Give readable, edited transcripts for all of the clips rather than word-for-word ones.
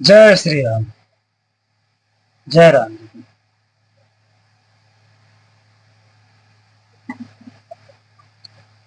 जय श्री राम। जय राम जी।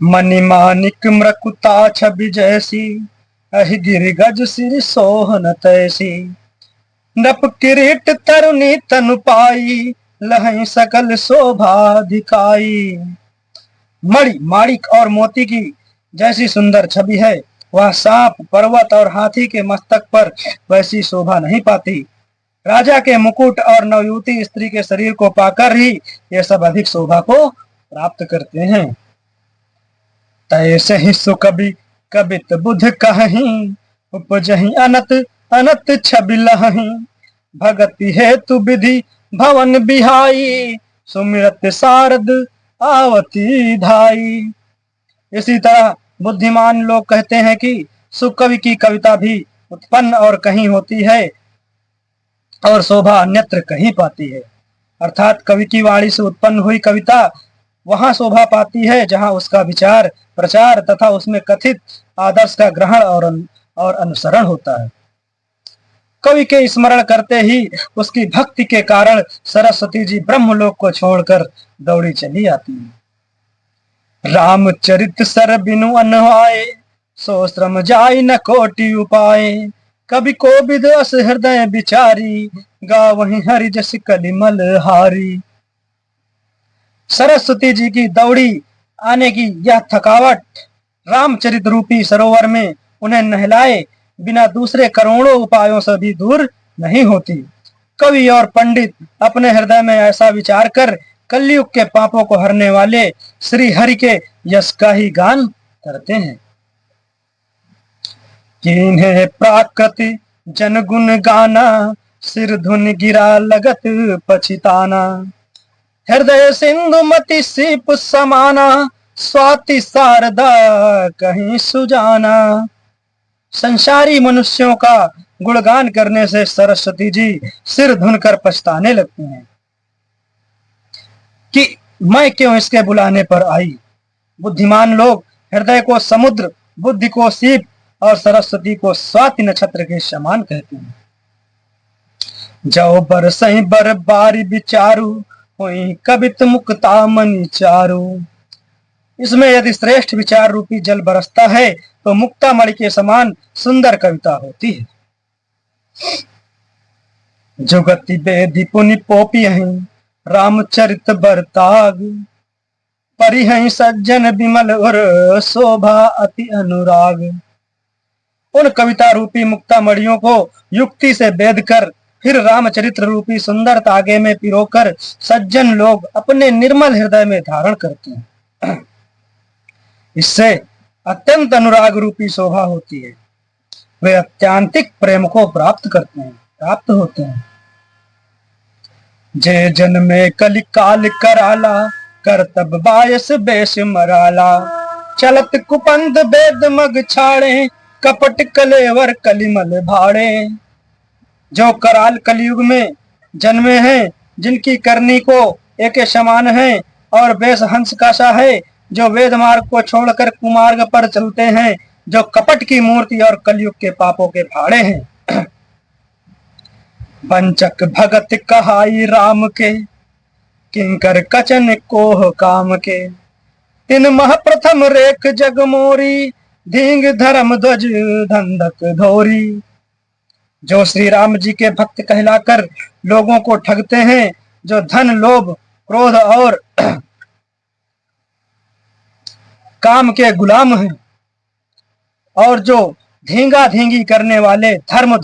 मणिमाणिक मृकुता छवि जैसी, अहि गिरिगज सिर सोहन तैसी। नप किरीट तरुणी तनु पाई, लहै सकल शोभा दिखाई। मणि माणिक और मोती की जैसी सुंदर छवि है, वह सांप पर्वत और हाथी के मस्तक पर वैसी शोभा नहीं पाती। राजा के मुकुट और नवयुवती स्त्री के शरीर को पाकर ही ये सब अधिक शोभा को प्राप्त करते हैं। तैसे ही सु कवि कवित बुध कहहीं, उपजहि अनत अनत छवि लहहीं। भगति हेतु विधि भवन बिहाई, सुमिरत सारद आवती धाई। इसी तरह बुद्धिमान लोग कहते हैं कि सुकवि की कविता भी उत्पन्न और कहीं होती है और शोभा अन्यत्र कहीं पाती है। अर्थात कवि की वाणी से उत्पन्न हुई कविता वहां शोभा पाती है जहां उसका विचार प्रचार तथा उसमें कथित आदर्श का ग्रहण और अनुसरण होता है। कवि के स्मरण करते ही उसकी भक्ति के कारण सरस्वती जी ब्रह्मलोक को छोड़कर दौड़ी चली आती है। रामचरित सर बिनु अनवाए, सो श्रम जाय न कोटि उपाय। कवि को विद अस हृदय बिचारी, गा वही हरि जस कलिमल हारी। सरस्वती जी की दौड़ी आने की यह थकावट रामचरित रूपी सरोवर में उन्हें नहलाए बिना दूसरे करोड़ों उपायों से भी दूर नहीं होती। कवि और पंडित अपने हृदय में ऐसा विचार कर कलयुग के पापों को हरने वाले श्री हरि के यश का ही गान करते हैं। किन्हें प्राकृति जन गुण गाना, सिर धुन गिरा लगत पछिताना। हृदय सिंधु मति सीप समाना, स्वाति शारदा कहीं सुजाना। संसारी मनुष्यों का गुणगान करने से सरस्वती जी सिर धुनकर पछताने लगती हैं कि मैं क्यों इसके बुलाने पर आई। बुद्धिमान लोग हृदय को समुद्र, बुद्धि को सीप और सरस्वती को स्वाति नक्षत्र के समान कहते हैं। जाओ बरसई बर बारी विचारू, होई कवित मुक्ता मनि चारू। इसमें यदि श्रेष्ठ विचार रूपी जल बरसता है तो मुक्ता मणि के समान सुंदर कविता होती है। जुगति बेधि पुनि पोपी हैं, रामचरित बरताग। परिहै सज्जन विमल और शोभा अति अनुराग। उन कविता रूपी मुक्ता मणियों को युक्ति से बेध कर फिर रामचरित्र रूपी सुंदर तागे में पिरोकर सज्जन लोग अपने निर्मल हृदय में धारण करते हैं। इससे अत्यंत अनुराग रूपी शोभा होती है। वे अत्यांतिक प्रेम को प्राप्त होते हैं। जे जन में कलि काल कराला, करतब बायस बेश मराला। चलत कुपंद बेद मग छाड़े, कपट कलेवर कलिमल भाड़े। जो कराल कलयुग में जन्मे हैं, जिनकी करनी को एक समान है और बेश हंस का सा है, जो वेद मार्ग को छोड़कर कुमार्ग पर चलते हैं, जो कपट की मूर्ति और कलयुग के पापों के भाड़े हैं। वंचक भगत कहाई राम के, किंकर कचन कोह काम के। तिन मह प्रथम रेख जग मोरी, धींग धर्म ध्वज धंधक धोरी। जो श्री राम जी के भक्त कहलाकर लोगों को ठगते हैं, जो धन लोभ क्रोध और काम के गुलाम हैं, और जो धींगा धींगी करने वाले धर्म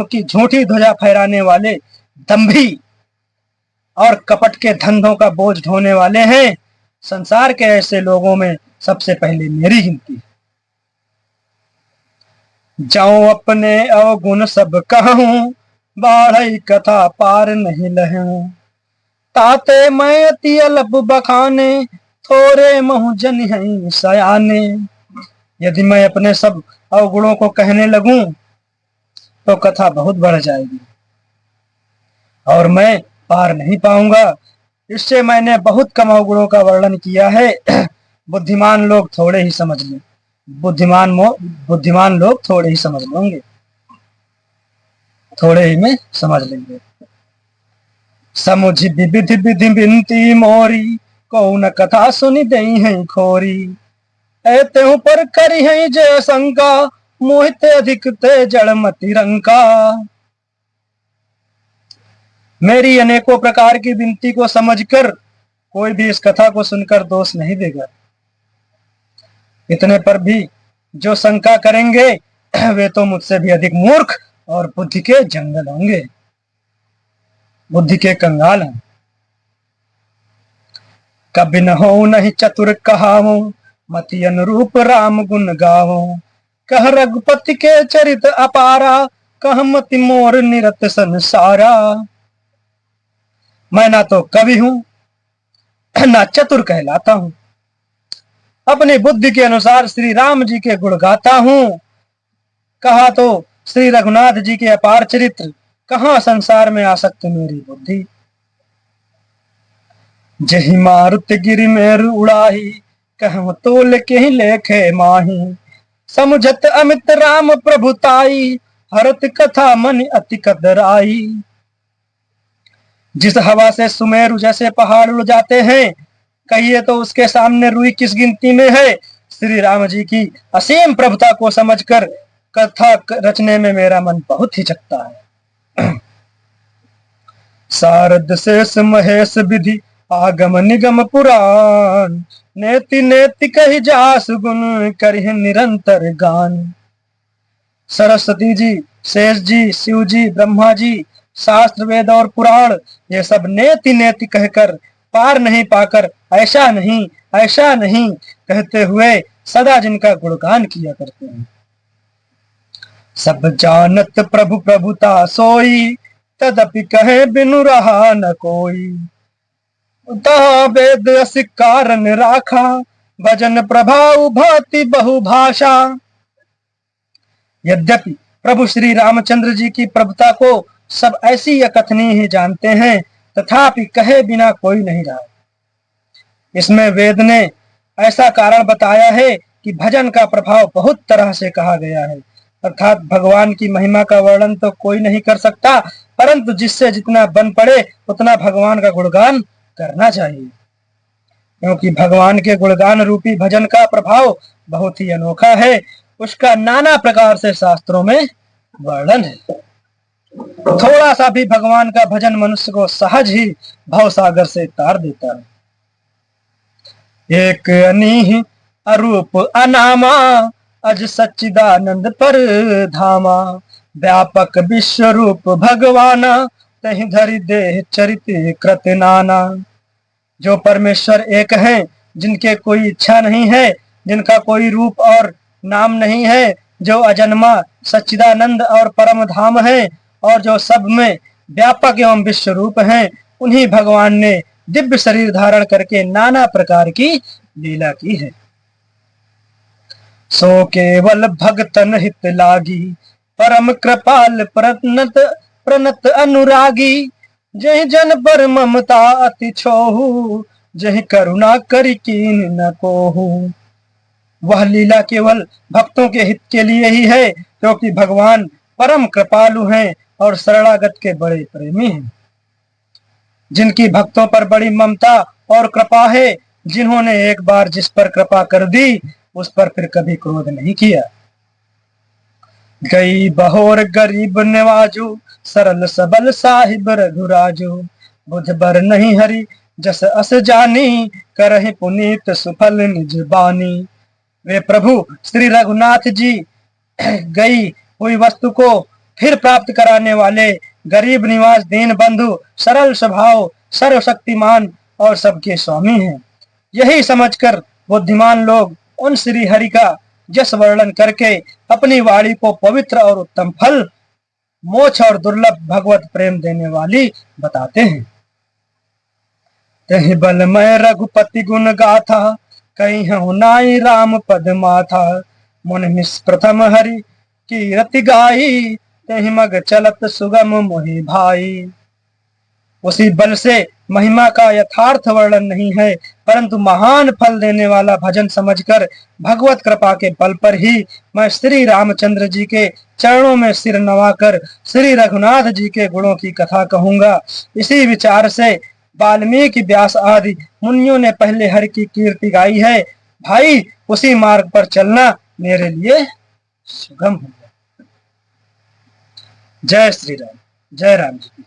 की झूठी ध्वजा फहराने वाले दंभी और कपट के धंधों का बोझ ढोने वाले हैं, संसार के ऐसे लोगों में सबसे पहले मेरी गिनती है। जाऊं अपने अवगुण सब कहूं, बाढ़ई कथा पार नहीं लहूं। ताते मैं अति अल्प बखाने, थोरे महु जन हैं सयाने। यदि मैं अपने सब अवगुणों को कहने लगूं तो कथा बहुत बढ़ जाएगी और मैं पार नहीं पाऊंगा। इससे मैंने बहुत कम अवगुणों का वर्णन किया है। बुद्धिमान लोग थोड़े ही समझ लें, बुद्धिमान लोग थोड़े ही समझ लेंगे। थोड़े ही में समझ लेंगे। समुझ विधि विधि बिनती मोरी, कौन कथा सुनी दई है खोरी। ऐते पर करी है जय शंका, मोहित अधिक ते जड़मति रंका। मेरी अनेकों प्रकार की विनती को समझकर कोई भी इस कथा को सुनकर दोष नहीं देगा। इतने पर भी जो शंका करेंगे वे तो मुझसे भी अधिक मूर्ख और बुद्धि के जंगल होंगे, बुद्धि के कंगाल हैं। कभी न हो नहीं चतुर कहावो, मति अनुरूप राम गुण गावो। कह रघुपति के चरित अपारा, कह मति मोर निरत संसारा। मैं ना तो कवि हूं ना चतुर कहलाता हूं, अपनी बुद्धि के अनुसार श्री राम जी के गुण गाता हूं। कहा तो श्री रघुनाथ जी के अपार चरित्र, कहां संसार में आसक्त मेरी बुद्धि। जही मारुत गिरि मेरु उड़ाही, कहूं तोल के ही लेखे माही। समुझत अमित राम प्रभुताई, हरत कथा मन अति कदराई। जिस हवा से सुमेरु जैसे पहाड़ उड़ जाते हैं, कहिए तो उसके सामने रुई किस गिनती में है। श्री राम जी की असीम प्रभुता को समझकर कथा रचने में मेरा मन बहुत हिचकता है। शारद शेष महेश विधि, आगम निगम पुराण। नेति नेति कहि जास गुण, करिह निरंतर गान। सरस्वती जी, शेष जी, शिव जी, ब्रह्मा जी, शास्त्र वेद और पुराण, ये सब नेति नेति कहकर पार नहीं पाकर ऐसा नहीं कहते हुए सदा जिनका गुणगान किया करते हैं। सब जानत प्रभु प्रभुता सोई, तदपि कहे बिनु रहा न कोई। वेद अस कारण राखा, भजन प्रभाव भाति बहुभाषा। यद्यपि प्रभु श्री रामचंद्र जी की प्रभुता को सब ऐसी अकथनीय ही जानते हैं, तथापि कहे बिना कोई नहीं रहा। इसमें वेद ने ऐसा कारण बताया है कि भजन का प्रभाव बहुत तरह से कहा गया है। अर्थात भगवान की महिमा का वर्णन तो कोई नहीं कर सकता, परंतु जिससे जितना बन पड़े उतना भगवान का गुणगान करना चाहिए, क्योंकि भगवान के गुणगान रूपी भजन का प्रभाव बहुत ही अनोखा है। उसका नाना प्रकार से शास्त्रों में वर्णन है। थोड़ा सा भी भगवान का भजन मनुष्य को सहज ही भव सागर से तार देता है। एक अनीह अरूप अनामा, अज सच्चिदानंद पर धामा। व्यापक विश्व रूप भगवाना, तहि धरि देह चरित कृत नाना। जो परमेश्वर एक हैं, जिनके कोई इच्छा नहीं है, जिनका कोई रूप और नाम नहीं है, जो अजन्मा सच्चिदानंद और परम धाम है, और जो सब में व्यापक एवं विश्व रूप हैं, उन्हीं भगवान ने दिव्य शरीर धारण करके नाना प्रकार की लीला की है। सो केवल भगतन हित लागी, परम कृपाल प्रणत अनुरागी। जहि जन पर ममता अति छोहु, जहि करुणा करि कीन न कोहु। वह लीला केवल भक्तों के हित के लिए ही है, क्योंकि भगवान परम कृपालु हैं और शरणागत के बड़े प्रेमी हैं। जिनकी भक्तों पर बड़ी ममता और कृपा है, जिन्होंने एक बार जिस पर कृपा कर दी, उस पर फिर कभी क्रोध नहीं किया। गई बहोर गरीब नवाजू, सरल सबल साहिब रघुराजू। बुध बर नहीं हरि जस अस जानी, करहि पुनीत सुफल निज बानी। वे प्रभु श्री रघुनाथ जी गई हुई वस्तु को फिर प्राप्त कराने वाले, गरीब निवास दीन बंधु, सरल स्वभाव, सर्वशक्तिमान और सबके स्वामी हैं। यही समझकर बुद्धिमान लोग उन श्री हरि का जस वर्णन करके अपनी वाणी को पवित्र और उत्तम फल, मोक्ष और दुर्लभ भगवत प्रेम देने वाली बताते हैं। तहि बलमय रघुपति गुण गाथा, कहीं हूं नाई राम पद माथा। मुनि प्रथम हरि की रति गाई, तहि मग चलत सुगम मोहि भाई। उसी बल से महिमा का यथार्थ वर्णन नहीं है, परंतु महान फल देने वाला भजन समझकर भगवत कृपा के बल पर ही मैं श्री रामचंद्र जी के चरणों में सिर नवाकर श्री रघुनाथ जी के गुणों की कथा कहूंगा। इसी विचार से वाल्मीकि, व्यास आदि मुनियों ने पहले हरि की कीर्ति गाई है। भाई, उसी मार्ग पर चलना मेरे लिए सुगम होगा। जय श्री राम, जय राम जी।